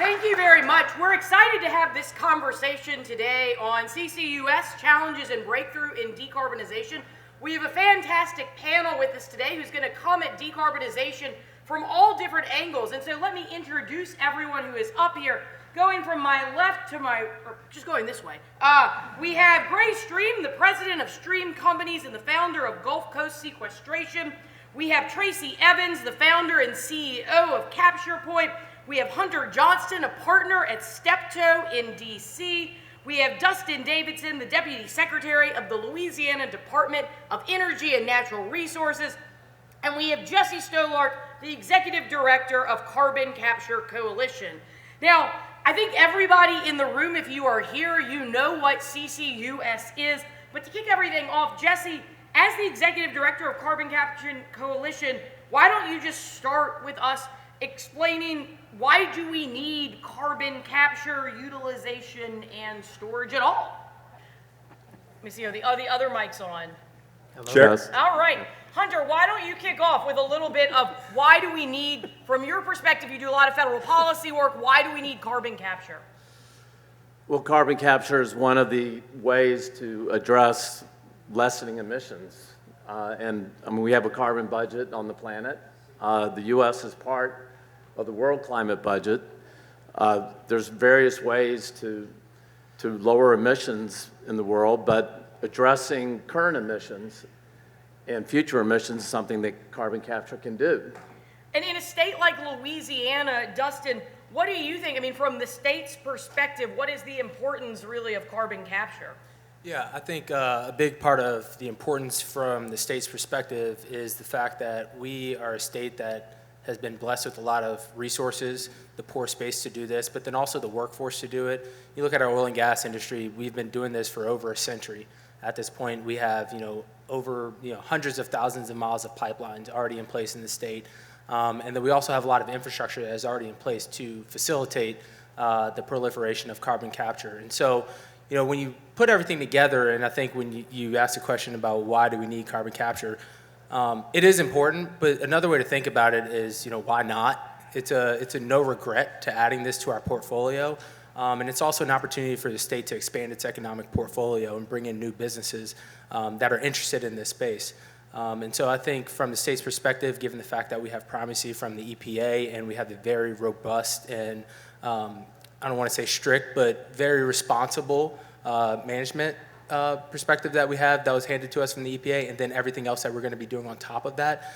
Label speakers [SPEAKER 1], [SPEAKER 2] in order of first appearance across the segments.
[SPEAKER 1] Thank you very much. We're excited to have this conversation today on CCUS challenges and breakthrough in decarbonization. We have a fantastic panel with us today who's going to come at decarbonization from all different angles. And so let me introduce everyone who is up here. Going from my left to my, or just going this way, we have Gray Stream, the president of Stream Companies and the founder of Gulf Coast Sequestration. We have Tracy Evans, the founder and CEO of CapturePoint. We have Hunter Johnston, a partner at Steptoe in DC. We have Dustin Davidson, the Deputy Secretary of the Louisiana Department of Energy and Natural Resources. And we have Jessie Stolark, the Executive Director of Carbon Capture Coalition. Now, I think everybody in the room, if you are here, you know what CCUS is. But to kick everything off, Jessie, as the Executive Director of Carbon Capture Coalition, why don't you just start with us explaining why do we need carbon capture, utilization, and storage at all? Let me see, are the other mic's on?
[SPEAKER 2] Sure.
[SPEAKER 1] All right. Hunter, why don't you kick off with a little bit of why do we need, from your perspective, you do a lot of federal policy work, why do we need carbon capture?
[SPEAKER 2] Well, carbon capture is one of the ways to address lessening emissions. We have a carbon budget on the planet. The U.S. is part of the world climate budget. There's various ways to lower emissions in the world, but addressing current emissions and future emissions is something that carbon capture can do.
[SPEAKER 1] And in a state like Louisiana, Dustin, what do you think? I mean, from the state's perspective, what is the importance really of carbon capture?
[SPEAKER 3] Yeah, I think a big part of the importance from the state's perspective is the fact that we are a state that has been blessed with a lot of resources, the pore space to do this, but then also the workforce to do it. You look at our oil and gas industry, we've been doing this for over a century. At this point, we have over hundreds of thousands of miles of pipelines already in place in the state. And then we also have a lot of infrastructure that is already in place to facilitate the proliferation of carbon capture. And so, when you put everything together, and I think when you asked a question about why do we need carbon capture, it is important, but another way to think about it is, why not? It's a no regret to adding this to our portfolio. And it's also an opportunity for the state to expand its economic portfolio and bring in new businesses that are interested in this space. And so I think from the state's perspective, given the fact that we have primacy from the EPA and we have the very robust and, I don't want to say strict, but very responsible management perspective that we have that was handed to us from the EPA, and then everything else that we're going to be doing on top of that,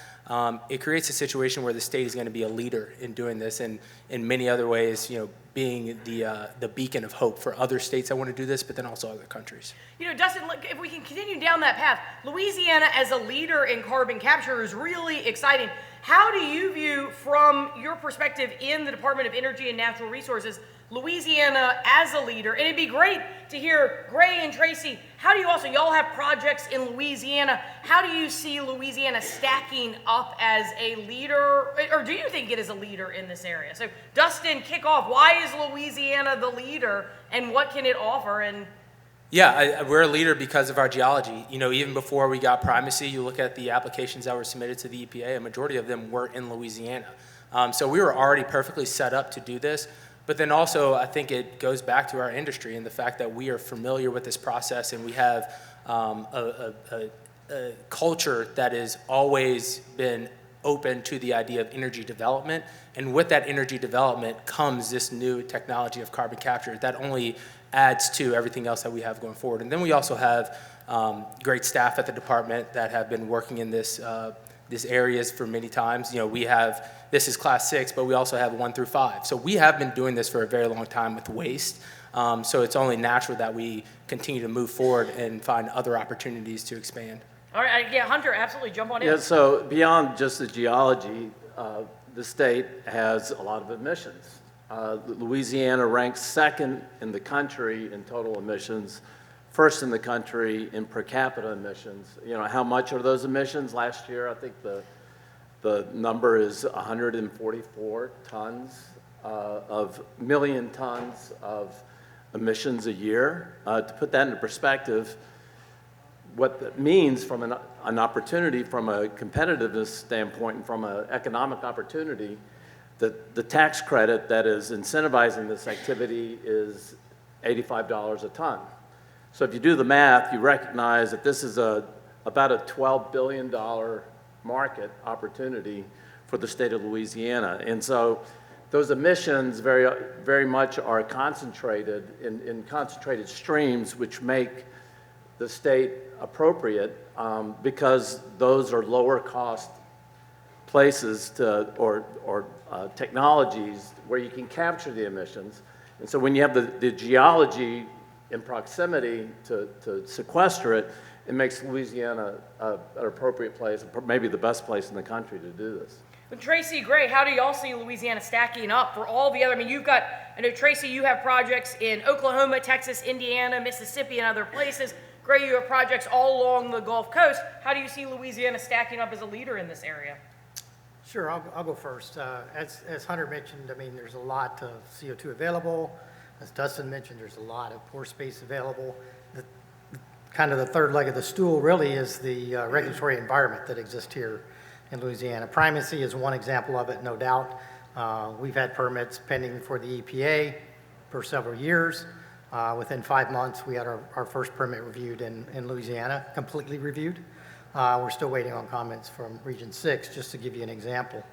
[SPEAKER 3] it creates a situation where the state is going to be a leader in doing this, and in many other ways, being the beacon of hope for other states that want to do this, but then also other countries.
[SPEAKER 1] Dustin, look, if we can continue down that path, Louisiana as a leader in carbon capture is really exciting. How do you view, from your perspective in the Department of Energy and Natural Resources, Louisiana as a leader? And it'd be great to hear Gray and Tracy, how do you also, y'all have projects in Louisiana, how do you see Louisiana stacking up as a leader, or do you think it is a leader in this area? So Dustin, kick off, why is Louisiana the leader and what can it offer? And
[SPEAKER 3] yeah, we're a leader because of our geology. Even before we got primacy, you look at the applications that were submitted to the EPA, a majority of them were in Louisiana. So we were already perfectly set up to do this. But then also, I think it goes back to our industry and the fact that we are familiar with this process, and we have a culture that has always been open to the idea of energy development. And with that energy development comes this new technology of carbon capture that only adds to everything else that we have going forward. And then we also have great staff at the department that have been working in this areas for many times. We have, this is class 6, but we also have 1 through 5. So we have been doing this for a very long time with waste. So it's only natural that we continue to move forward and find other opportunities to expand.
[SPEAKER 1] All right, yeah, Hunter, absolutely, jump on in.
[SPEAKER 2] Yeah, so beyond just the geology, the state has a lot of emissions. Louisiana ranks second in the country in total emissions, first in the country in per capita emissions. How much are those emissions? Last year, I think the number is 144 tons of million tons of emissions a year. To put that into perspective, what that means from an opportunity, from a competitiveness standpoint, and from an economic opportunity, The tax credit that is incentivizing this activity is $85 a ton. So if you do the math, you recognize that this is about a $12 billion market opportunity for the state of Louisiana. And so those emissions very much are concentrated in concentrated streams, which make the state appropriate because those are lower cost places or technologies where you can capture the emissions. And so when you have the geology in proximity to sequester it, it makes Louisiana an appropriate place, maybe the best place in the country to do this.
[SPEAKER 1] But Tracy, Gray, how do y'all see Louisiana stacking up for all the other, I mean, I know Tracy, you have projects in Oklahoma, Texas, Indiana, Mississippi, and other places. Gray, you have projects all along the Gulf Coast. How do you see Louisiana stacking up as a leader in this area?
[SPEAKER 4] Sure, I'll go first. As Hunter mentioned, I mean, there's a lot of CO2 available. As Dustin mentioned, there's a lot of pore space available. Kind of the third leg of the stool really is the regulatory environment that exists here in Louisiana. Primacy is one example of it, no doubt. We've had permits pending for the EPA for several years. Within 5 months, we had our first permit reviewed in Louisiana, completely reviewed. We're still waiting on comments from Region 6, just to give you an example.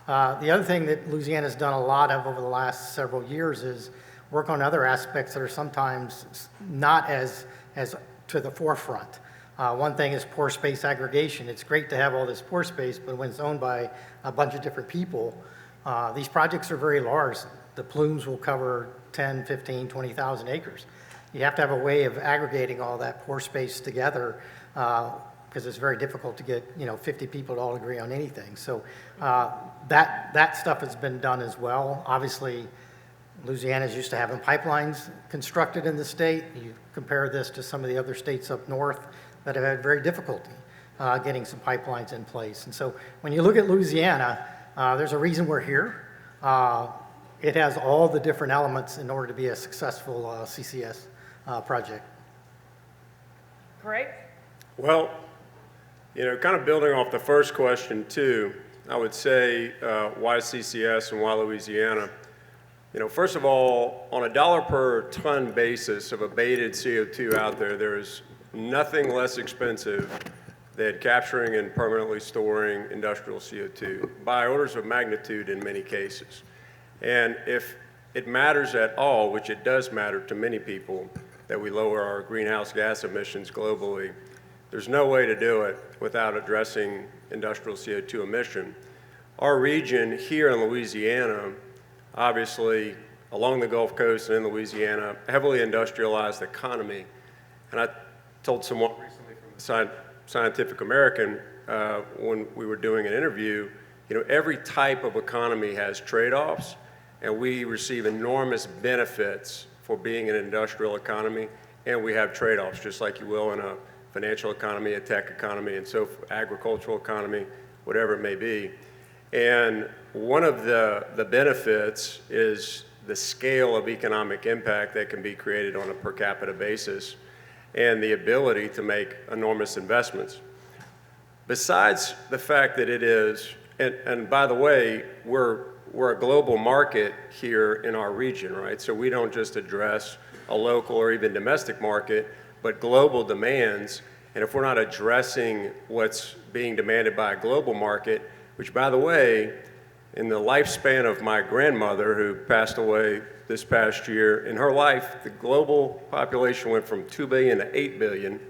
[SPEAKER 4] The other thing that Louisiana's done a lot of over the last several years is work on other aspects that are sometimes not as to the forefront. One thing is pore space aggregation. It's great to have all this pore space, but when it's owned by a bunch of different people, these projects are very large. The plumes will cover 10, 15, 20,000 acres. You have to have a way of aggregating all that pore space together because it's very difficult to get 50 people to all agree on anything. So that stuff has been done as well. Obviously, Louisiana's used to having pipelines constructed in the state. You compare this to some of the other states up north that have had very difficulty getting some pipelines in place. And so when you look at Louisiana, there's a reason we're here. It has all the different elements in order to be a successful CCS project.
[SPEAKER 1] Great.
[SPEAKER 5] Well, kind of building off the first question too, I would say why CCS and why Louisiana? First of all, on a dollar per ton basis of abated CO2 out there, there is nothing less expensive than capturing and permanently storing industrial CO2 by orders of magnitude in many cases. And if it matters at all, which it does matter to many people, that we lower our greenhouse gas emissions globally, there's no way to do it without addressing industrial CO2 emission. Our region here in Louisiana, obviously along the Gulf Coast and in Louisiana, heavily industrialized economy. And I told someone recently from the Scientific American when we were doing an interview, every type of economy has trade-offs, and we receive enormous benefits for being an industrial economy, and we have trade-offs, just like you will in a financial economy, a tech economy, and so agricultural economy, whatever it may be. And one of the benefits is the scale of economic impact that can be created on a per capita basis and the ability to make enormous investments. Besides the fact that it is, and by the way, we're a global market here in our region, right? So we don't just address a local or even domestic market, but global demands. And if we're not addressing what's being demanded by a global market, which by the way, in the lifespan of my grandmother who passed away this past year, in her life, the global population went from 2 billion to 8 billion.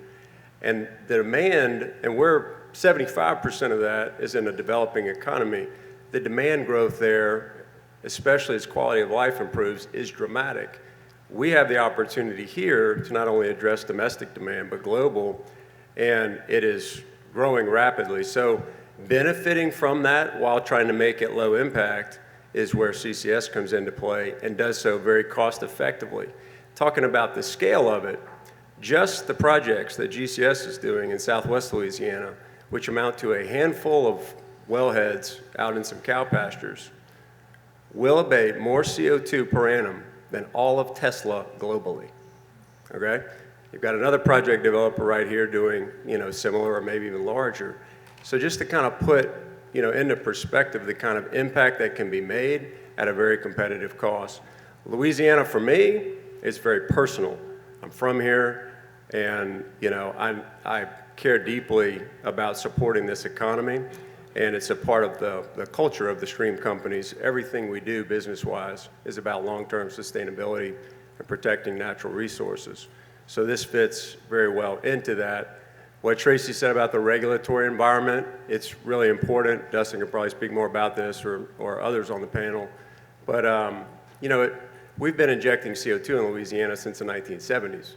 [SPEAKER 5] And the demand, and we're 75% of that is in a developing economy. The demand growth there, especially as quality of life improves, is dramatic. We have the opportunity here to not only address domestic demand, but global, and it is growing rapidly. So benefiting from that while trying to make it low impact is where CCS comes into play and does so very cost effectively. Talking about the scale of it, just the projects that GCS is doing in Southwest Louisiana, which amount to a handful of wellheads out in some cow pastures, will abate more CO2 per annum than all of Tesla globally, okay? You've got another project developer right here doing, similar or maybe even larger. So just to kind of put into perspective the kind of impact that can be made at a very competitive cost. Louisiana, for me, is very personal. I'm from here, and I care deeply about supporting this economy, and it's a part of the culture of the stream companies. Everything we do business-wise is about long-term sustainability and protecting natural resources. So this fits very well into that. What Tracy said about the regulatory environment, it's really important. Dustin can probably speak more about this, or others on the panel. But we've been injecting CO2 in Louisiana since the 1970s.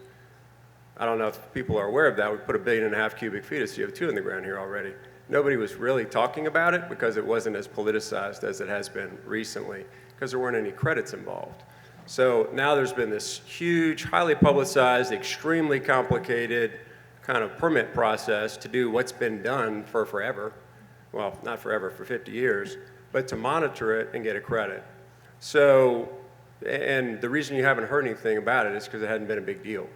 [SPEAKER 5] I don't know if people are aware of that. We put 1.5 billion cubic feet of CO2 in the ground here already. Nobody was really talking about it because it wasn't as politicized as it has been recently, because there weren't any credits involved. So now there's been this huge, highly publicized, extremely complicated kind of permit process to do what's been done for forever. Well, not forever, for 50 years, but to monitor it and get a credit. So, and the reason you haven't heard anything about it is because it hadn't been a big deal.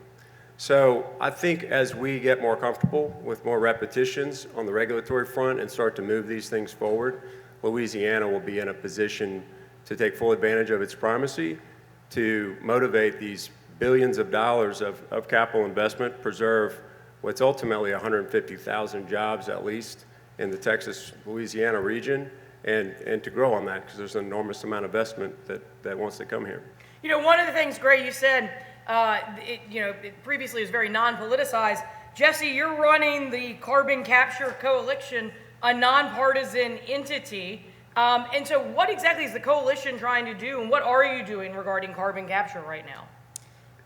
[SPEAKER 5] So I think as we get more comfortable with more repetitions on the regulatory front and start to move these things forward, Louisiana will be in a position to take full advantage of its primacy, to motivate these billions of dollars of capital investment, preserve what's ultimately 150,000 jobs at least in the Texas-Louisiana region, and to grow on that, because there's an enormous amount of investment that wants to come here.
[SPEAKER 1] One of the things, Gray, you said, it previously was very non-politicized. Jessie, you're running the Carbon Capture Coalition, a nonpartisan entity. And so what exactly is the coalition trying to do, and what are you doing regarding carbon capture right now?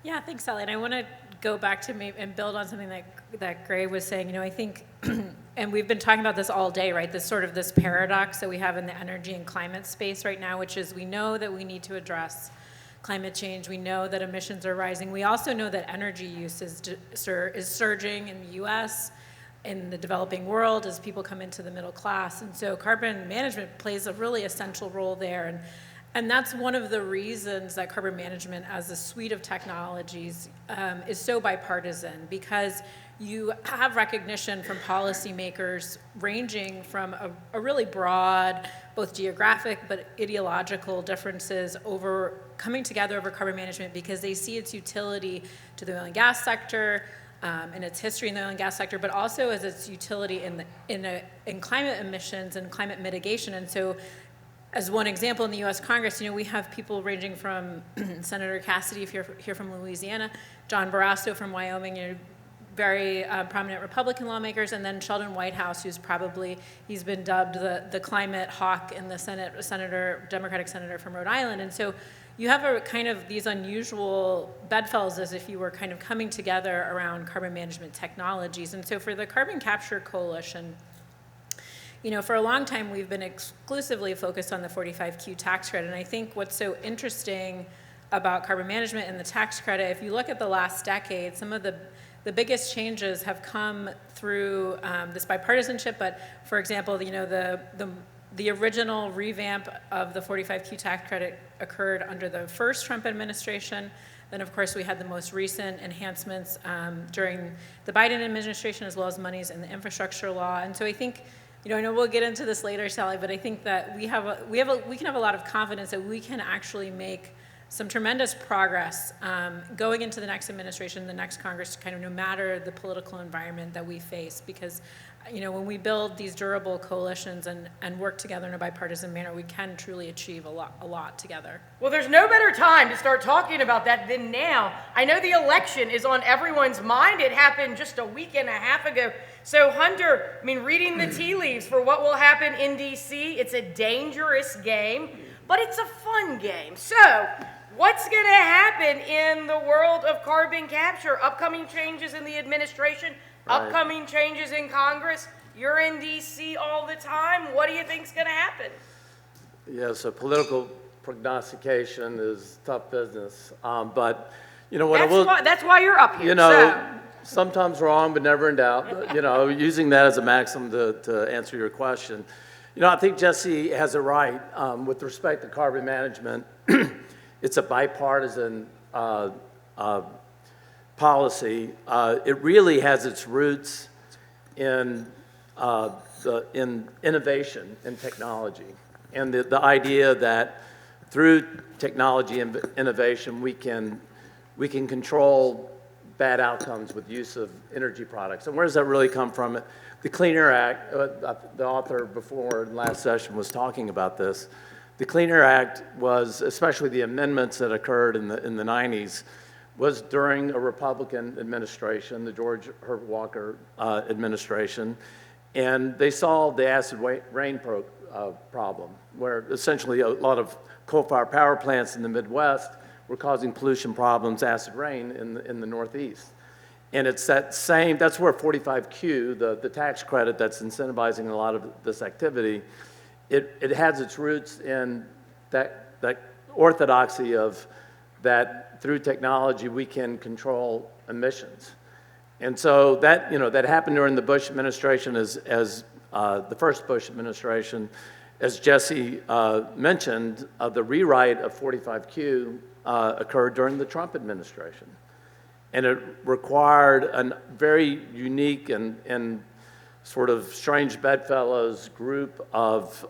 [SPEAKER 6] Yeah, thanks, Sally. And I want to go back to maybe and build on something that Gray was saying. I think, and we've been talking about this all day, right? This paradox that we have in the energy and climate space right now, which is we know that we need to address climate change. We know that emissions are rising. We also know that energy use is surging in the U.S., in the developing world, as people come into the middle class. And so carbon management plays a really essential role there. And that's one of the reasons that carbon management as a suite of technologies is so bipartisan, because you have recognition from policymakers ranging from a really broad, both geographic but ideological differences over coming together over carbon management because they see its utility to the oil and gas sector, and its history in the oil and gas sector, but also as its utility in climate emissions and climate mitigation. And so, as one example, in the U.S. Congress, we have people ranging from Senator Cassidy, if you're here from Louisiana, John Barrasso from Wyoming, very prominent Republican lawmakers, and then Sheldon Whitehouse, he's been dubbed the climate hawk in the Senate, Democratic senator from Rhode Island. And so you have a kind of these unusual bedfellows as if you were kind of coming together around carbon management technologies. And so for the Carbon Capture Coalition, for a long time we've been exclusively focused on the 45Q tax credit. And I think what's so interesting about carbon management and the tax credit, if you look at the last decade, some of the biggest changes have come through this bipartisanship. But for example, the original revamp of the 45Q tax credit occurred under the first Trump administration. Then, of course, we had the most recent enhancements during the Biden administration, as well as monies in the infrastructure law. And so I think, I know we'll get into this later, Sally, but I think that we can have a lot of confidence that we can actually make some tremendous progress going into the next administration, the next Congress, kind of no matter the political environment that we face, because when we build these durable coalitions and work together in a bipartisan manner, we can truly achieve a lot together.
[SPEAKER 1] Well, there's no better time to start talking about that than now. I know the election is on everyone's mind. It happened just a week and a half ago. So Hunter, reading the tea leaves for what will happen in D.C., it's a dangerous game, but it's a fun game. So what's going to happen in the world of carbon capture? Upcoming changes in the administration, upcoming changes in Congress. You're in D.C. all the time. What do you think's going to happen?
[SPEAKER 2] Yeah, so political prognostication is tough business. But,
[SPEAKER 1] that's why you're up here.
[SPEAKER 2] Sometimes wrong, but never in doubt. Using that as a maxim to answer your question. I think Jessie has it right with respect to carbon management. It's a bipartisan policy. It really has its roots in in innovation and technology, and the idea that through technology and innovation we can control bad outcomes with use of energy products. And where does that really come from? The Clean Air Act, the author before in last session was talking about this. The Clean Air Act was, especially the amendments that occurred in the 90s, was during a Republican administration, the George Herbert Walker administration, and they solved the acid rain problem, where essentially a lot of coal-fired power plants in the Midwest were causing pollution problems, acid rain in the Northeast. And it's that's where 45Q, the tax credit that's incentivizing a lot of this activity, it has its roots in that orthodoxy of that through technology we can control emissions. And so that, that happened during the Bush administration as the first Bush administration. As Jessie mentioned, the rewrite of 45Q occurred during the Trump administration. And it required a very unique and sort of strange bedfellows group of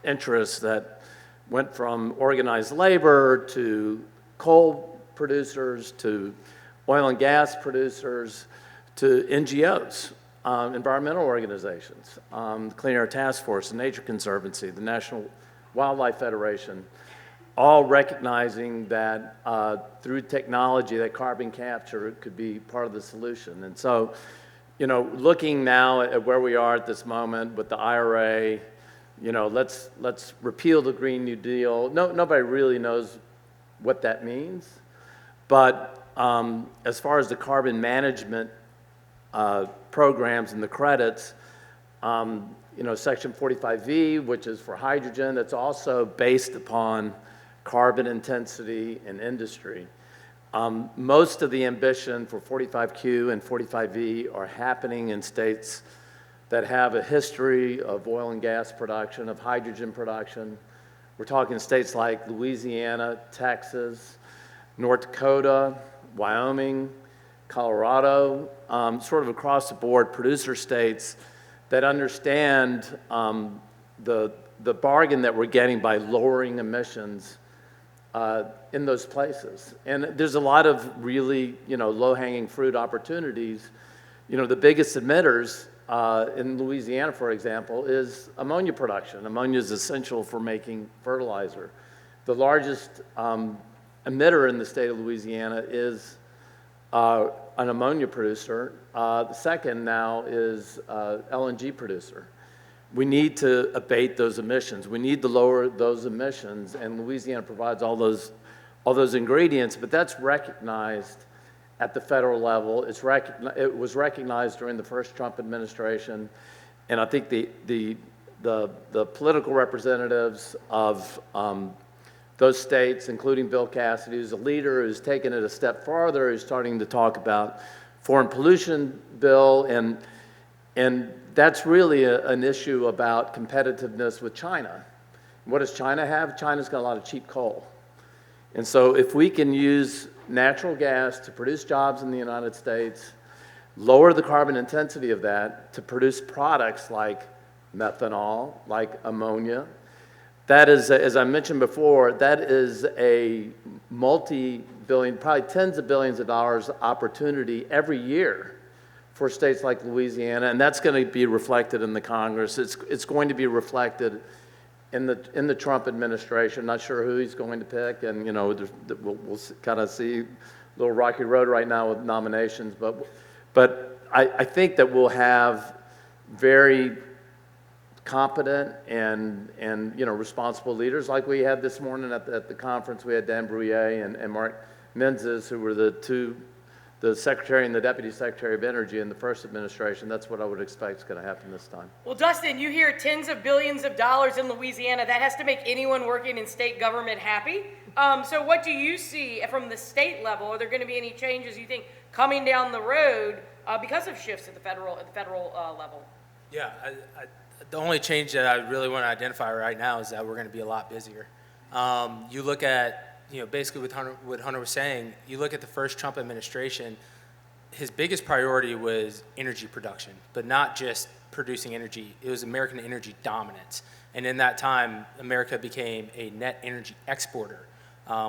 [SPEAKER 2] interests that went from organized labor to coal producers to oil and gas producers to NGOs, environmental organizations, the Clean Air Task Force, the Nature Conservancy, the National Wildlife Federation, all recognizing that through technology that carbon capture could be part of the solution. And so, looking now at where we are at this moment with the IRA, let's repeal the Green New Deal. Nobody really knows what that means, but as far as the carbon management programs and the credits, Section 45V, which is for hydrogen, that's also based upon carbon intensity in industry. Most of the ambition for 45Q and 45V are happening in states that have a history of oil and gas production, of hydrogen production. We're talking states like Louisiana, Texas, North Dakota, Wyoming, Colorado, sort of across the board producer states that understand the bargain that we're getting by lowering emissions in those places. And there's a lot of really, low-hanging fruit opportunities. The biggest emitters in Louisiana, for example, is ammonia production. Ammonia is essential for making fertilizer. The largest emitter in the state of Louisiana is an ammonia producer. The second now is LNG producer. We need to abate those emissions. We need to lower those emissions, and Louisiana provides all those ingredients, but that's recognized at the federal level. It was recognized during the first Trump administration, and I think the political representatives of those states, including Bill Cassidy, who's a leader, who's taken it a step farther, who's starting to talk about foreign pollution bill, and that's really an issue about competitiveness with China. What does China have? China's got a lot of cheap coal. And so if we can use natural gas to produce jobs in the United States, lower the carbon intensity of that to produce products like methanol, like ammonia, that is, as I mentioned before, that is a multi-billion, probably tens of billions of dollars opportunity every year for states like Louisiana, and that's going to be reflected in the Congress. It's going to be reflected in the Trump administration. Not sure who he's going to pick, and we'll kind of see a little rocky road right now with nominations. But I think that we'll have very competent and responsible leaders like we had this morning at the conference. We had Dan Brouillet and Mark Menzies, who were the Secretary and the Deputy Secretary of Energy in the first administration. That's what I would expect is going to happen this time.
[SPEAKER 1] Well, Dustin, you hear tens of billions of dollars in Louisiana. That has to make anyone working in state government happy. So what do you see from the state level? Are there going to be any changes you think coming down the road because of shifts at the federal level?
[SPEAKER 3] Yeah, the only change that I really want to identify right now is that we're going to be a lot busier. You look at basically what Hunter was saying, you look at the first Trump administration, his biggest priority was energy production, but not just producing energy. It was American energy dominance. And in that time, America became a net energy exporter,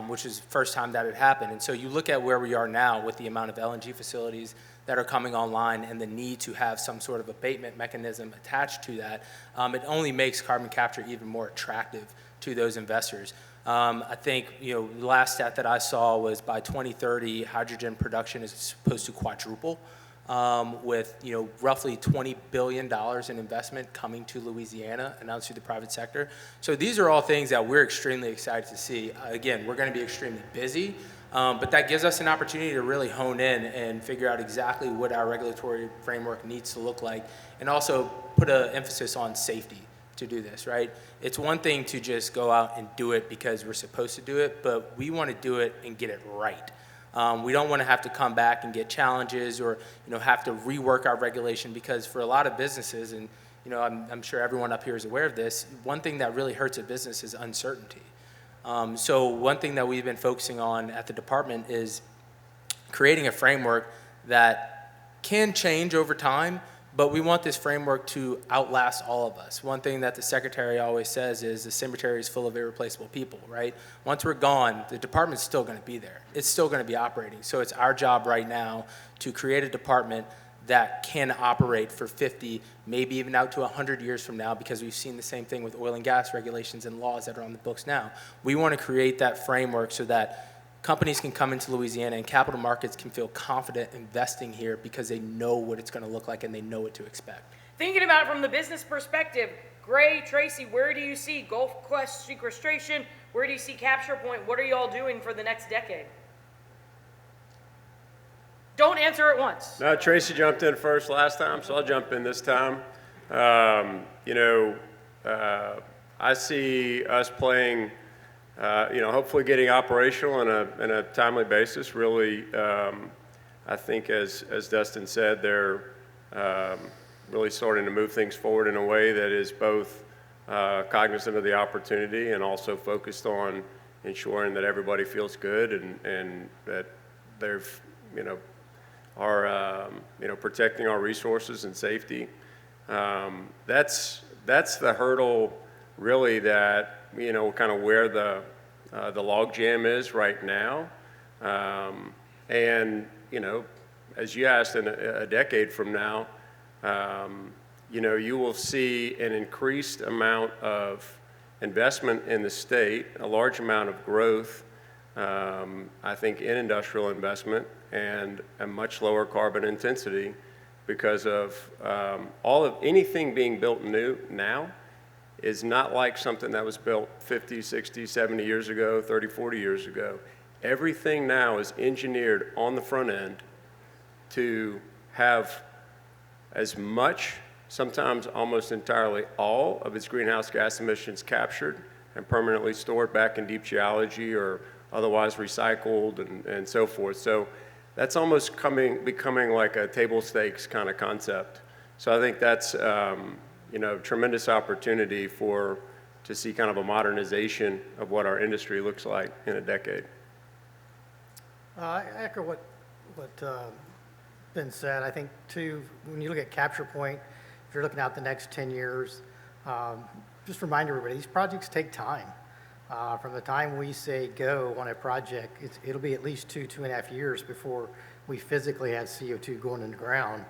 [SPEAKER 3] which is the first time that had happened. And so you look at where we are now with the amount of LNG facilities that are coming online and the need to have some sort of abatement mechanism attached to that, it only makes carbon capture even more attractive to those investors. I think, the last stat that I saw was by 2030, hydrogen production is supposed to quadruple, with, roughly $20 billion in investment coming to Louisiana, announced through the private sector. So these are all things that we're extremely excited to see. Again, we're going to be extremely busy, but that gives us an opportunity to really hone in and figure out exactly what our regulatory framework needs to look like, and also put an emphasis on safety to do this, right? It's one thing to just go out and do it because we're supposed to do it, but we want to do it and get it right. We don't want to have to come back and get challenges or, have to rework our regulation, because for a lot of businesses, and, I'm sure everyone up here is aware of this, one thing that really hurts a business is uncertainty. So one thing that we've been focusing on at the department is creating a framework that can change over time, but we want this framework to outlast all of us. One thing that the secretary always says is the cemetery is full of irreplaceable people, right? Once we're gone, the department's still going to be there. It's still going to be operating. So it's our job right now to create a department that can operate for 50, maybe even out to 100 years from now, because we've seen the same thing with oil and gas regulations and laws that are on the books now. We want to create that framework so that companies can come into Louisiana and capital markets can feel confident investing here because they know what it's going to look like and they know what to expect.
[SPEAKER 1] Thinking about it from the business perspective, Gray, Tracy, where do you see Gulf Quest sequestration? Where do you see CapturePoint? What are you all doing for the next decade? Don't answer at once.
[SPEAKER 5] No, Tracy jumped in first last time, so I'll jump in this time. I see us playing, hopefully getting operational in a timely basis. Really, I think as Dustin said, they're really starting to move things forward in a way that is both cognizant of the opportunity and also focused on ensuring that everybody feels good and that they've, are protecting our resources and safety. That's the hurdle really that, kind of where the log jam is right now. And, as you asked, in a decade from now, you will see an increased amount of investment in the state, a large amount of growth, I think, in industrial investment, and a much lower carbon intensity because of anything being built new now is not like something that was built 50, 60, 70 years ago, 30, 40 years ago. Everything now is engineered on the front end to have as much, sometimes almost entirely all, of its greenhouse gas emissions captured and permanently stored back in deep geology or otherwise recycled and so forth. So that's almost becoming like a table stakes kind of concept. So I think that's tremendous opportunity to see kind of a modernization of what our industry looks like in a decade.
[SPEAKER 4] I echo what been said. I think too, when you look at CapturePoint, if you're looking out the next 10 years, just remind everybody, these projects take time. From the time we say go on a project, it'll be at least 2.5 years before we physically have CO2 going in the ground.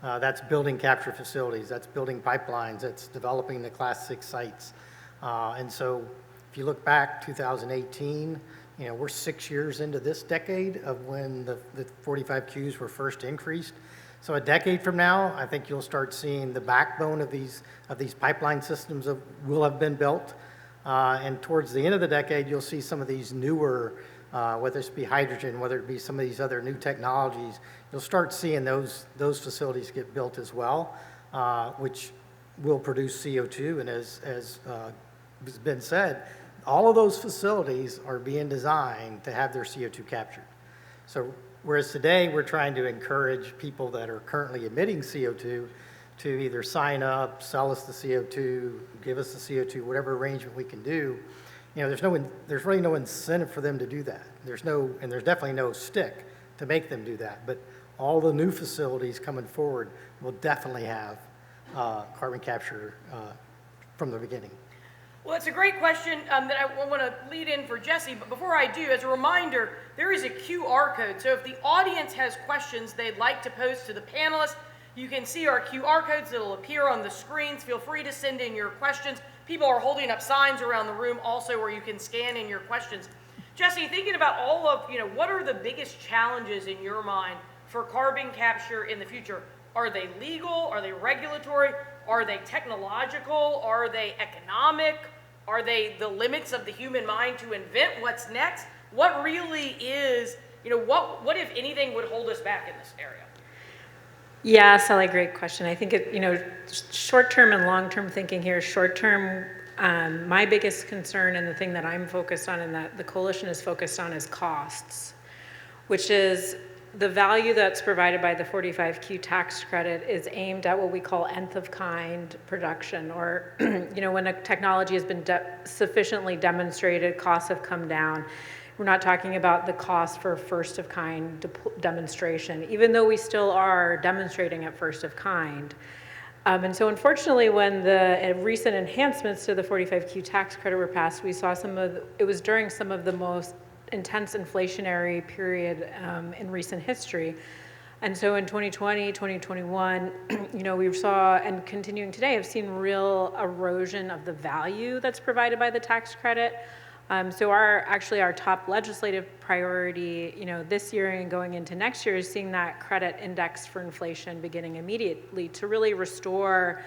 [SPEAKER 4] That's building capture facilities, that's building pipelines, that's developing the Class 6 sites. And so if you look back 2018, we're 6 years into this decade of when the 45Qs were first increased. So a decade from now, I think you'll start seeing the backbone of these pipeline systems will have been built. And towards the end of the decade, you'll see some of these newer, whether it be hydrogen, whether it be some of these other new technologies, you'll start seeing those facilities get built as well, which will produce CO2. And as has been said, all of those facilities are being designed to have their CO2 captured. So whereas today we're trying to encourage people that are currently emitting CO2 to either sign up, sell us the CO2, give us the CO2, whatever arrangement we can do, there's really no incentive for them to do that. There's definitely no stick to make them do that. But all the new facilities coming forward will definitely have carbon capture from the beginning?
[SPEAKER 1] Well, it's a great question that I want to lead in for Jessie, but before I do, as a reminder, there is a QR code. So if the audience has questions they'd like to pose to the panelists, you can see our QR codes that will appear on the screens. Feel free to send in your questions. People are holding up signs around the room also where you can scan in your questions. Jessie, thinking about all of, what are the biggest challenges in your mind for carbon capture in the future? Are they legal? Are they regulatory? Are they technological? Are they economic? Are they the limits of the human mind to invent what's next? What really is, what if anything would hold us back in this area?
[SPEAKER 6] Yeah, Sally, great question. I think short-term and long-term thinking here. Short-term, my biggest concern and the thing that I'm focused on and that the coalition is focused on is costs, which is the value that's provided by the 45Q tax credit is aimed at what we call nth of kind production, or when a technology has been sufficiently demonstrated, costs have come down. We're not talking about the cost for first of kind demonstration, even though we still are demonstrating at first of kind. And so unfortunately, when the recent enhancements to the 45Q tax credit were passed, we saw it was during some of the most intense inflationary period in recent history. And so in 2020, 2021, we saw, and continuing today, have seen real erosion of the value that's provided by the tax credit. So our top legislative priority, this year and going into next year is seeing that credit indexed for inflation beginning immediately to really restore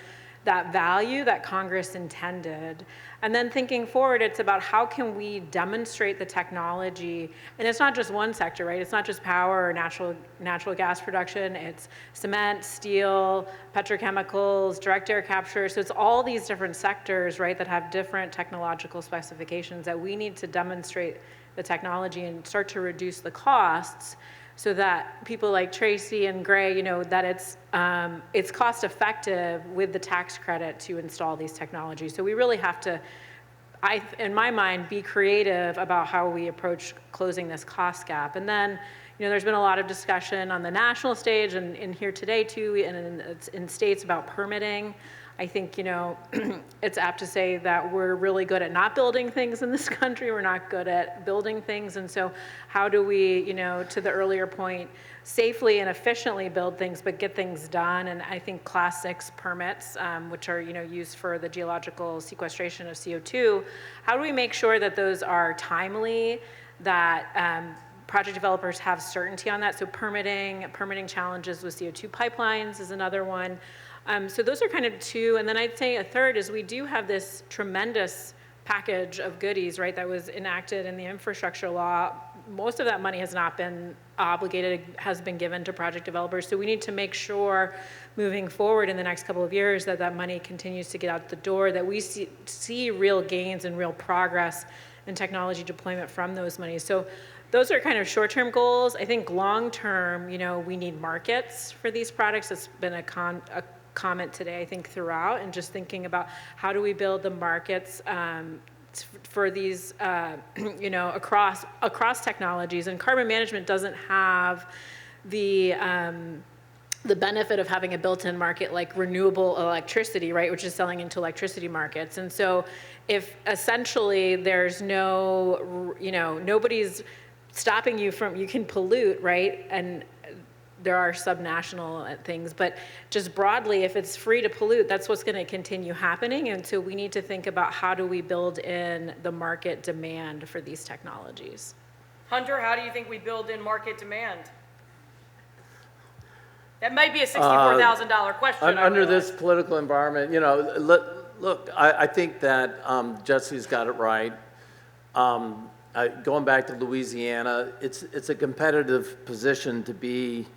[SPEAKER 6] that value that Congress intended. And then thinking forward, it's about how can we demonstrate the technology, and it's not just one sector, right? It's not just power or natural gas production, it's cement, steel, petrochemicals, direct air capture. So it's all these different sectors, right, that have different technological specifications that we need to demonstrate the technology and start to reduce the costs so that people like Tracy and Gray, that it's cost effective with the tax credit to install these technologies. So we really have to, in my mind, be creative about how we approach closing this cost gap. And then, there's been a lot of discussion on the national stage and in here today too, and in states about permitting. I think, it's apt to say that we're really good at not building things in this country. We're not good at building things. And so how do we, to the earlier point, safely and efficiently build things, but get things done? And I think Class 6 permits, which are, used for the geological sequestration of CO2, how do we make sure that those are timely, that project developers have certainty on that? So permitting challenges with CO2 pipelines is another one. So those are kind of two. And then I'd say a third is we do have this tremendous package of goodies, right, that was enacted in the infrastructure law. Most of that money has not been obligated, has been given to project developers. So we need to make sure moving forward in the next couple of years that that money continues to get out the door, that we see real gains and real progress in technology deployment from those monies. So those are kind of short-term goals. I think long-term, we need markets for these products. It's been a comment today, I think, throughout, and just thinking about how do we build the markets for these, across technologies. And carbon management doesn't have the benefit of having a built-in market like renewable electricity, right, which is selling into electricity markets. And so if essentially there's nobody's stopping you can pollute, right, and there are subnational things, but just broadly, if it's free to pollute, that's what's going to continue happening. And so we need to think about how do we build in the market demand for these technologies.
[SPEAKER 1] Hunter, how do you think we build in market demand? That might be a $64,000 question.
[SPEAKER 2] Under this political environment, look, I think that Jessie's got it right. Going back to Louisiana, it's a competitive position to be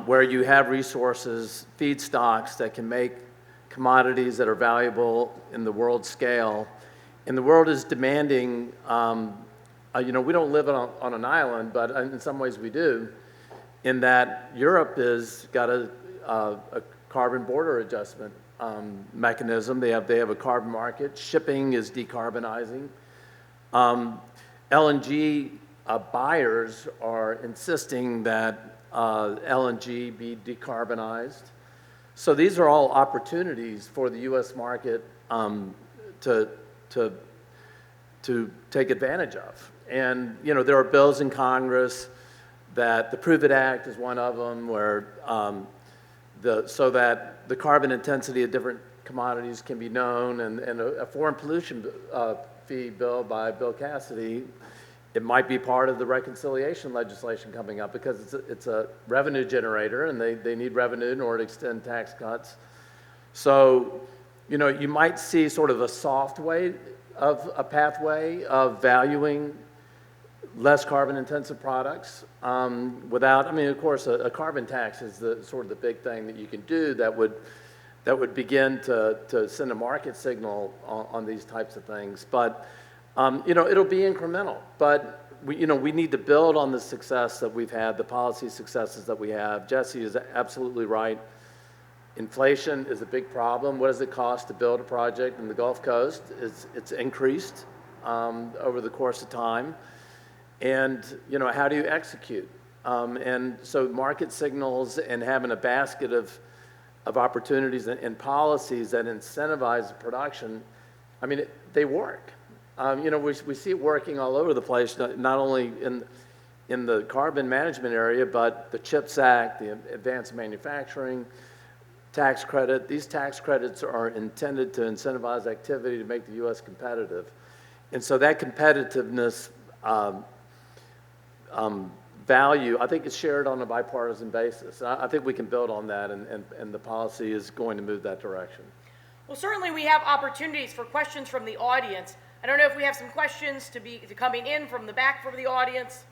[SPEAKER 2] where you have resources, feedstocks that can make commodities that are valuable in the world scale. And the world is demanding, we don't live on an island, but in some ways we do, in that Europe has got a carbon border adjustment mechanism. They have a carbon market. Shipping is decarbonizing. LNG buyers are insisting that LNG be decarbonized. So these are all opportunities for the U.S. market to take advantage of. And, you know, there are bills in Congress that the Prove It Act is one of them, where so that the carbon intensity of different commodities can be known, and a foreign pollution fee bill by Bill Cassidy, it might be part of the reconciliation legislation coming up, because it's a revenue generator, and they need revenue in order to extend tax cuts. So, you know, you might see sort of a soft way of a pathway of valuing less carbon intensive products without, I mean, of course, a carbon tax is sort of the big thing that you can do that would begin to send a market signal on these types of things. But, you know, it'll be incremental. But, we need to build on the success that we've had, the policy successes that we have. Jessie is absolutely right. Inflation is a big problem. What does it cost to build a project in the Gulf Coast? It's increased over the course of time. And, you know, how do you execute? And so market signals and having a basket of opportunities and policies that incentivize production, I mean, they work. You know, we see it working all over the place, not only in the carbon management area, but the CHIPS Act, the advanced manufacturing tax credit. These tax credits are intended to incentivize activity to make the U.S. competitive. And so that competitiveness value, I think, is shared on a bipartisan basis. I think we can build on that, and the policy is going to move that direction.
[SPEAKER 1] Well, certainly we have opportunities for questions from the audience. I don't know if we have some questions coming in from the back from the audience.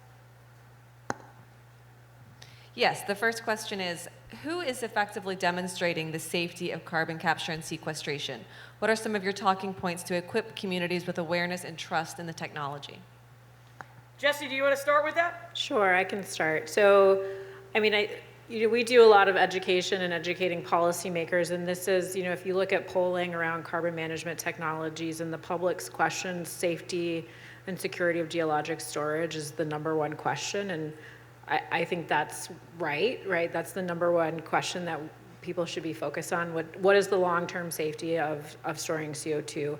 [SPEAKER 7] Yes, the first question is, who is effectively demonstrating the safety of carbon capture and sequestration? What are some of your talking points to equip communities with awareness and trust in the technology?
[SPEAKER 1] Jessie, do you want to start with that?
[SPEAKER 6] Sure, I can start. So, I mean, we do a lot of education and educating policymakers, and this is, you know, if you look at polling around carbon management technologies and the public's questions, safety and security of geologic storage is the #1 question, and I think that's right? That's the #1 question that people should be focused on. What is the long-term safety of storing CO2?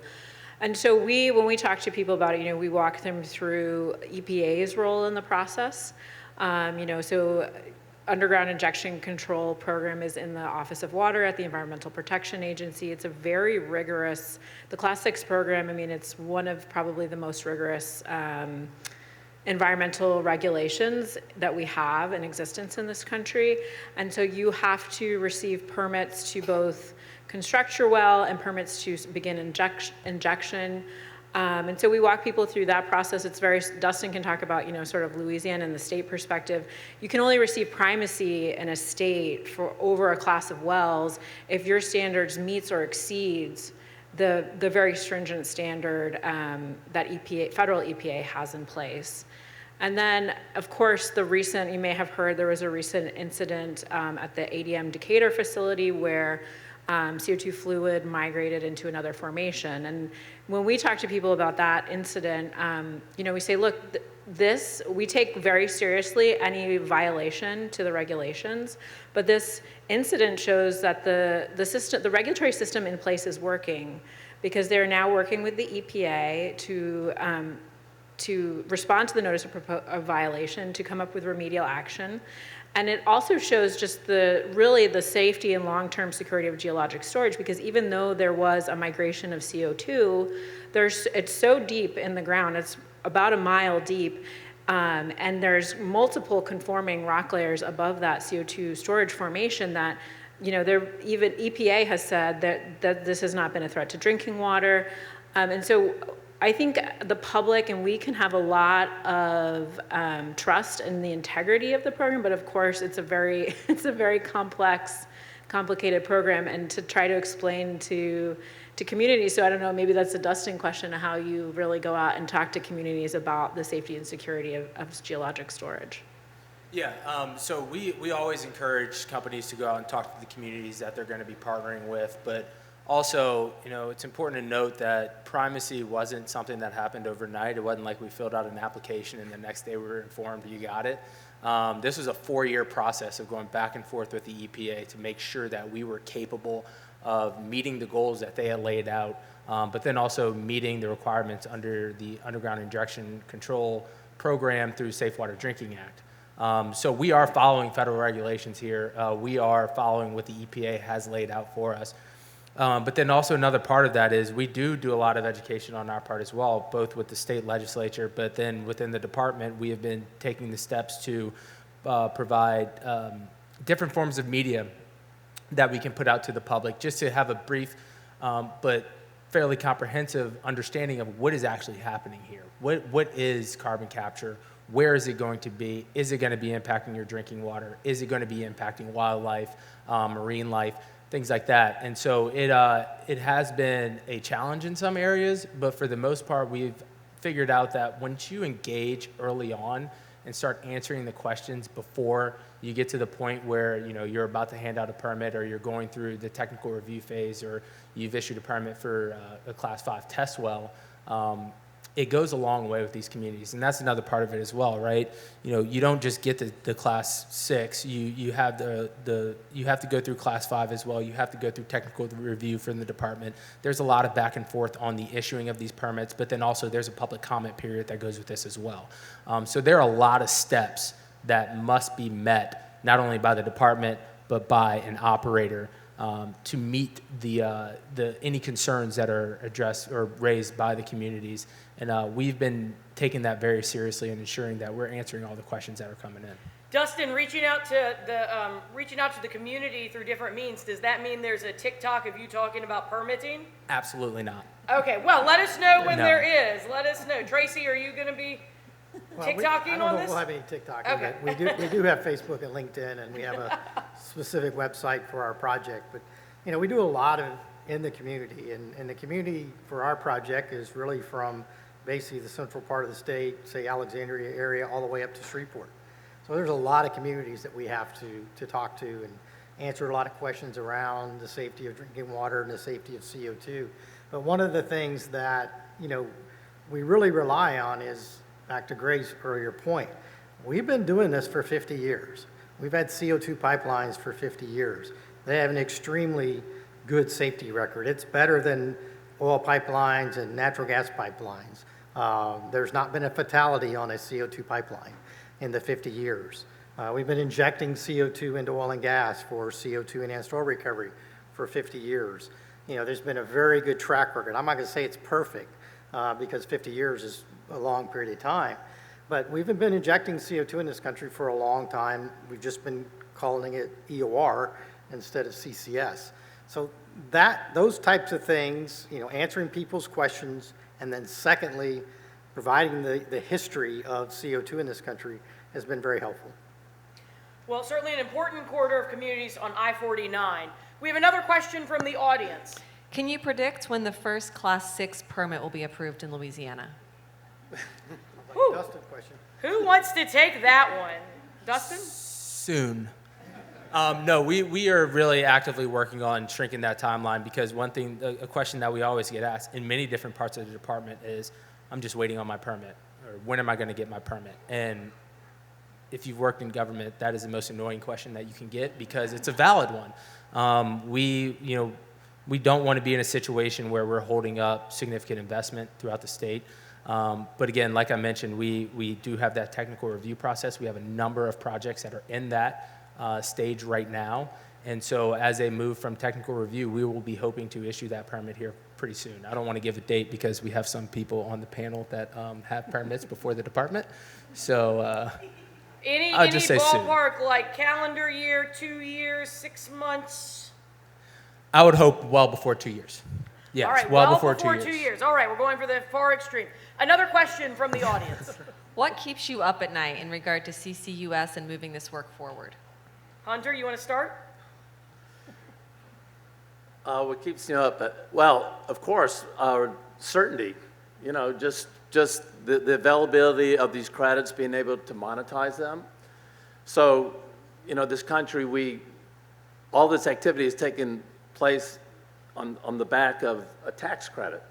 [SPEAKER 6] And so when we talk to people about it, you know, we walk them through EPA's role in the process. You know, so underground injection control program is in the Office of Water at the Environmental Protection Agency. It's a very rigorous, the Class 6 program, I mean, it's one of probably the most rigorous environmental regulations that we have in existence in this country. And so you have to receive permits to both construct your well and permits to begin injection. And so we walk people through that process. It's very, Dustin can talk about, you know, sort of Louisiana and the state perspective. You can only receive primacy in a state for over a class of wells if your standards meets or exceeds the very stringent standard that federal EPA has in place. And then, of course, you may have heard there was a recent incident at the ADM Decatur facility where CO2 fluid migrated into another formation. And when we talk to people about that incident, you know, we say, look, we take very seriously any violation to the regulations, but this incident shows that the regulatory system in place is working, because they're now working with the EPA to respond to the notice of violation, to come up with remedial action. And it also shows just really the safety and long-term security of geologic storage, because even though there was a migration of CO2, it's so deep in the ground, it's about a mile deep, and there's multiple conforming rock layers above that CO2 storage formation that, you know, even EPA has said that this has not been a threat to drinking water. And so I think the public and we can have a lot of trust in the integrity of the program, but of course it's a very complex, complicated program, and to try to explain to communities. So I don't know, maybe that's a Dustin question, how you really go out and talk to communities about the safety and security of geologic storage.
[SPEAKER 3] Yeah, so we always encourage companies to go out and talk to the communities that they're going to be partnering with, but Also, it's important to note that primacy wasn't something that happened overnight. It wasn't like we filled out an application and the next day we were informed you got it. This was a 4-year process of going back and forth with the EPA to make sure that we were capable of meeting the goals that they had laid out, but then also meeting the requirements under the Underground Injection Control Program through Safe Water Drinking Act. So we are following federal regulations here. We are following what the EPA has laid out for us. But then also another part of that is we do a lot of education on our part as well, both with the state legislature, but then within the department, we have been taking the steps to provide different forms of media that we can put out to the public, just to have a brief but fairly comprehensive understanding of what is actually happening here. What is carbon capture? Where is it going to be? Is it going to be impacting your drinking water? Is it going to be impacting wildlife, marine life? Things like that. And so it has been a challenge in some areas, but for the most part, we've figured out that once you engage early on and start answering the questions before you get to the point where you're about to hand out a permit, or you're going through the technical review phase, or you've issued a permit for a Class 5 test well, it goes a long way with these communities, and that's another part of it as well, right? You don't just get the Class 6. You have you have to go through Class 5 as well. You have to go through technical review from the department. There's a lot of back and forth on the issuing of these permits, but then also there's a public comment period that goes with this as well. So there are a lot of steps that must be met, not only by the department but by an operator, to meet any concerns that are addressed or raised by the communities. And we've been taking that very seriously and ensuring that we're answering all the questions that are coming in.
[SPEAKER 1] Dustin, reaching out to the community through different means, does that mean there's a TikTok of you talking about permitting?
[SPEAKER 3] Absolutely not.
[SPEAKER 1] Okay, well, let us know when
[SPEAKER 3] No.
[SPEAKER 1] there is. Let us know. Tracy, are you going to be TikToking
[SPEAKER 4] I don't
[SPEAKER 1] on
[SPEAKER 4] know
[SPEAKER 1] this?
[SPEAKER 4] if we'll have any TikTok.
[SPEAKER 1] Okay.
[SPEAKER 4] We do have Facebook and LinkedIn, and we have a specific website for our project. But, we do a lot in the community, and the community for our project is really from basically the central part of the state, say Alexandria area, all the way up to Shreveport. So there's a lot of communities that we have to talk to and answer a lot of questions around the safety of drinking water and the safety of CO2. But one of the things that, we really rely on is, back to Gray's earlier point, we've been doing this for 50 years. We've had CO2 pipelines for 50 years. They have an extremely good safety record. It's better than oil pipelines and natural gas pipelines. There's not been a fatality on a CO2 pipeline in the 50 years. We've been injecting CO2 into oil and gas for CO2 enhanced oil recovery for 50 years. There's been a very good track record. I'm not going to say it's perfect because 50 years is a long period of time, but we've been injecting CO2 in this country for a long time. We've just been calling it EOR instead of CCS. So those types of things, answering people's questions, and then secondly, providing the history of CO2 in this country has been very helpful.
[SPEAKER 1] Well, certainly an important corridor of communities on I-49. We have another question from the audience.
[SPEAKER 7] Can you predict when the first Class 6 permit will be approved in Louisiana?
[SPEAKER 1] Whew.
[SPEAKER 4] Dustin question.
[SPEAKER 1] Who wants to take that one? Dustin?
[SPEAKER 3] Soon. No, we are really actively working on shrinking that timeline, because one thing, a question that we always get asked in many different parts of the department is, I'm just waiting on my permit, or when am I going to get my permit? And if you've worked in government, that is the most annoying question that you can get, because it's a valid one. We don't want to be in a situation where we're holding up significant investment throughout the state. But again, like I mentioned, we do have that technical review process. We have a number of projects that are in that stage right now. And so as they move from technical review, we will be hoping to issue that permit here pretty soon. I don't want to give a date because we have some people on the panel that have permits before the department. So
[SPEAKER 1] Any
[SPEAKER 3] just say soon.
[SPEAKER 1] ballpark, like calendar year, 2 years, 6 months?
[SPEAKER 3] I would hope well before 2 years. Yes,
[SPEAKER 1] All right,
[SPEAKER 3] well before 2
[SPEAKER 1] 2 years. All right, we're going for the far extreme. Another question from the audience.
[SPEAKER 7] What keeps you up at night in regard to CCUS and moving this work forward?
[SPEAKER 1] Hunter, you want to start?
[SPEAKER 2] What keeps me up? Well, of course, certainty. Just the availability of these credits, being able to monetize them. So, this country, all this activity has taken place on the back of a tax credit.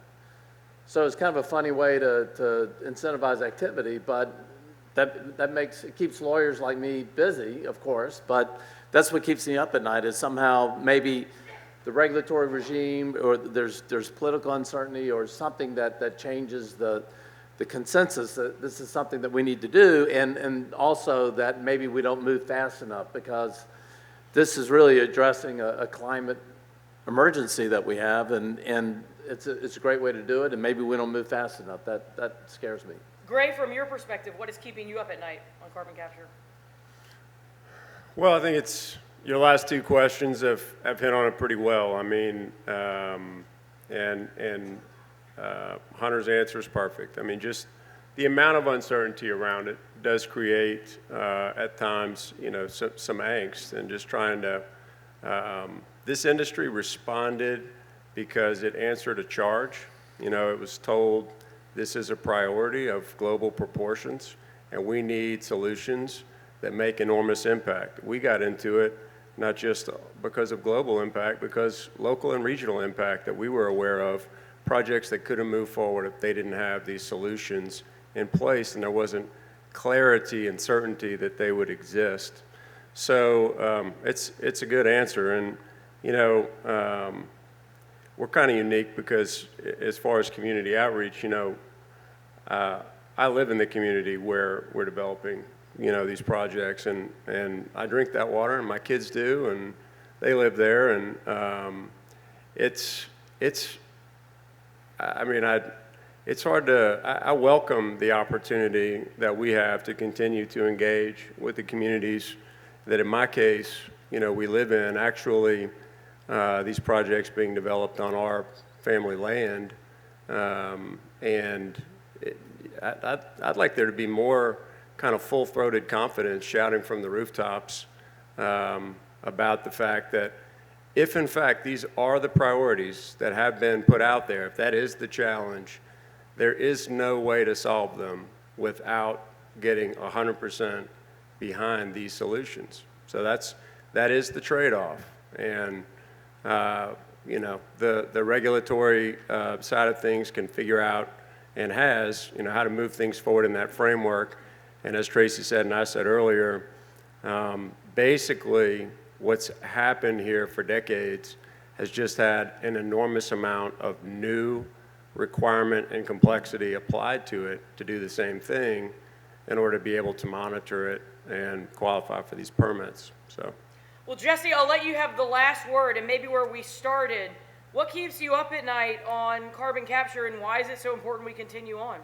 [SPEAKER 2] So it's kind of a funny way to incentivize activity, but it keeps lawyers like me busy, of course, but that's what keeps me up at night, is somehow maybe the regulatory regime, or there's political uncertainty or something that changes the consensus that this is something that we need to do, and also that maybe we don't move fast enough, because this is really addressing a climate emergency that we have, and it's a great way to do it, and maybe we don't move fast enough. That scares me.
[SPEAKER 1] Gray, from your perspective, what is keeping you up at night on carbon capture?
[SPEAKER 5] Well, I think it's your last two questions have hit on it pretty well. I mean, Hunter's answer is perfect. I mean, just the amount of uncertainty around it does create, at times, some angst, and just trying to. This industry responded because it answered a charge. It was told this is a priority of global proportions, and we need solutions that make enormous impact. We got into it not just because of global impact, because local and regional impact that we were aware of, projects that couldn't move forward if they didn't have these solutions in place and there wasn't clarity and certainty that they would exist. So it's a good answer, and we're kind of unique because as far as community outreach, I live in the community where we're developing these projects, and I drink that water, and my kids do, and they live there, and it's hard to, I welcome the opportunity that we have to continue to engage with the communities that, in my case, we live in. Actually, these projects being developed on our family land, and I'd like there to be more kind of full-throated confidence shouting from the rooftops about the fact that if, in fact, these are the priorities that have been put out there, if that is the challenge, there is no way to solve them without getting 100% behind these solutions. So that is the trade-off. And the regulatory side of things can figure out and has how to move things forward in that framework. And as Tracy said and I said earlier, basically what's happened here for decades has just had an enormous amount of new requirement and complexity applied to it to do the same thing in order to be able to monitor it and qualify for these permits. So,
[SPEAKER 1] well, Jessie, I'll let you have the last word, and maybe where we started. What keeps you up at night on carbon capture, and why is it so important we continue on?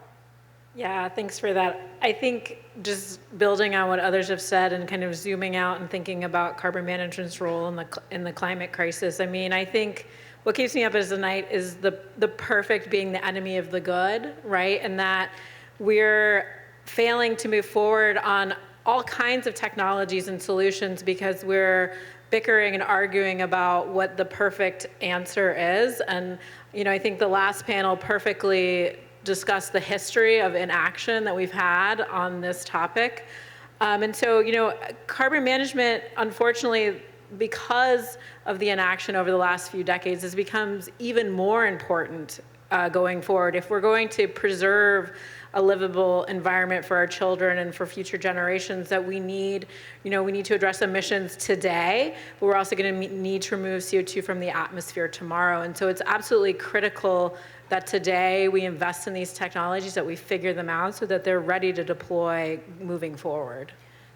[SPEAKER 6] Yeah, thanks for that. I think just building on what others have said and kind of zooming out and thinking about carbon management's role in the climate crisis. I mean, I think what keeps me up at night is the perfect being the enemy of the good, right? And that we're failing to move forward on all kinds of technologies and solutions because we're bickering and arguing about what the perfect answer is. And, I think the last panel perfectly discussed the history of inaction that we've had on this topic. And so, carbon management, unfortunately, because of the inaction over the last few decades, has become even more important going forward. If we're going to preserve a livable environment for our children and for future generations, that we need to address emissions today, but we're also going to need to remove CO2 from the atmosphere tomorrow. And so it's absolutely critical that today we invest in these technologies, that we figure them out so that they're ready to deploy moving forward.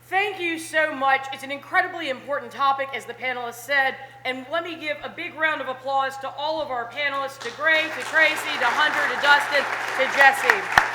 [SPEAKER 1] Thank you so much. It's an incredibly important topic, as the panelists said, and let me give a big round of applause to all of our panelists, to Gray, to Tracy, to Hunter, to Dustin, to Jessie.